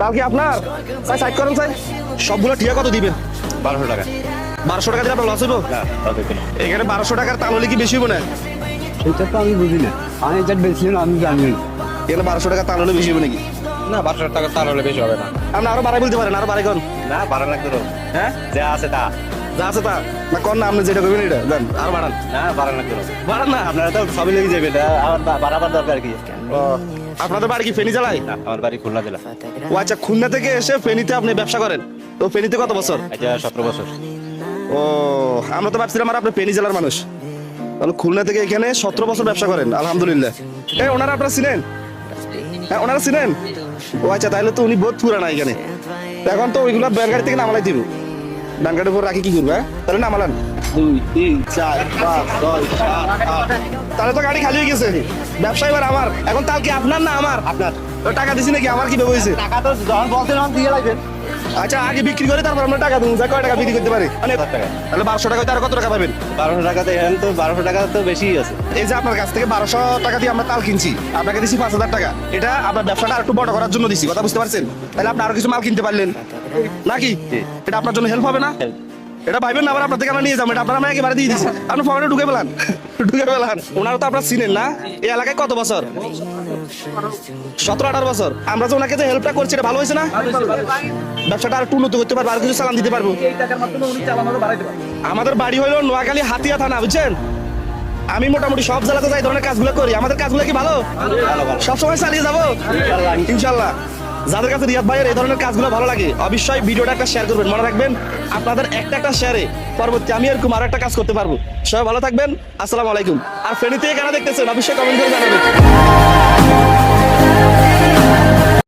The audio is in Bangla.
তাল কি আপনার ভাই সাইড করেন ভাই সবগুলো ঠিক কত দিবেন 1200 টাকা 1200 টাকা দিলে আপনার লস হইব না এখানে 1200 টাকার তাল হলে কি বেশি হইব না সেটা তো আমি বুঝি না আমি এটা বেশি না আমি জানি না এখানে 1200 টাকা তাল হলে বেশি হবে নাকি না 1200 টাকা তার হলে বেশি হবে না আপনি আরো বাড়াই বলতে পারেন আরো বাড়াই কোন না 12 লাখ ধরো হ্যাঁ যা আছে তা যা আছে তা না কোন না আপনি যেটা করবেন এটা দেন আরো বাড়ান না 12 লাখ ধরো বাড়ান না আপনারা তো সবই লেগে যাবে আমার বাড়াবার দরকার কি ও, আপনাদের বাড়ি কি ফেনী জেলায় না আমার বাড়ি খুলনা জেলা ও আচ্ছা খুলনা থেকে এসে ফেনীতে আপনি ব্যবসা করেন তো ফেনীতে কত বছর এটা 17 বছর ও আমরা তো ভাবছিলাম আর আপনি ফেনী জেলার মানুষ তাহলে খুলনা থেকে এখানে 17 বছর ব্যবসা করেন আলহামদুলিল্লাহ এই ওনারা আপনারা চিনেন হ্যাঁ ওনারা চিনেন ও আচ্ছা তাহলে তো উনি বহুত পুরানা এখানে এখন তো ওইগুলো ব্যান গাড়ি থেকে নামালাই দিব ব্যান গাড়ির উপর রাখি কি করবে হ্যাঁ? তাহলে নামালান 2 3 4 5 6 7 8 তাহলে তো গাড়ি খালি হয়ে গেছে ব্যবসা এবার আমার এখন তাল কি আপনার না আমার আপনার তো টাকা দিছি নাকি আমার কি ভেবে হয়েছে টাকা তো যখন বলছেন তখন দিয়ে লাগবেন আচ্ছা আগে বিক্রি করে তারপর আমরা টাকা দিন কয় টাকা বিক্রি করতে পারি মানে 1000 টাকা তাহলে 1200 টাকা আর কত টাকা পাবেন 1200 টাকা তো এখন তো 1200 টাকা তো বেশি আছে এই যে আপনার কাছ থেকে 1200 টাকা দিয়ে আমরা তাল কিনছি আপনাকে দিছি 5000 টাকা এটা আপনার ব্যবসাটা আরেকটু বড় করার জন্য দিছি কথা বুঝতে পারছেন তাহলে আপনি আরো কিছু মাল কিনতে পারলেন নাকি এটা আপনার জন্য হেল্প হবে না এটা ভাইবেন না আবার আপনার থেকে আমরা নিয়ে যাবো এটা আপনার আমরা একেবারে দিয়ে দিচ্ছি আপনি ফোনে ঢুকে পেলান ওনারা তো আপনার চিনেন না এই এলাকায় কত বছর 17-18 বছর আমরা যে ওনাকে যে হেল্পটা করছি এটা ভালো হয়েছে না ব্যবসাটা আর একটু উন্নত করতে পারবো আর কিছু চালান দিতে পারবো আমাদের বাড়ি হলো নোয়াখালী হাতিয়া থানা বুঝছেন আমি মোটামুটি সব জেলাতে যাই ধরনের কাজগুলো করি আমাদের কাজগুলো কি ভালো সবসময় চালিয়ে যাবো ইনশাল্লাহ যাদের কাছে রিয়াদ ভাইয়ের এই ধরনের কাজগুলো ভালো লাগে অবশ্যই ভিডিওটা একটা শেয়ার করবেন মনে রাখবেন আপনাদের একটা শেয়ারে পরবর্তী আমি এরকম আরো একটা কাজ করতে পারবো সবাই ভালো থাকবেন আসসালামু আলাইকুম আর ফেনীতে কেন দেখতেছেন অবশ্যই কমেন্ট করে জানাবেন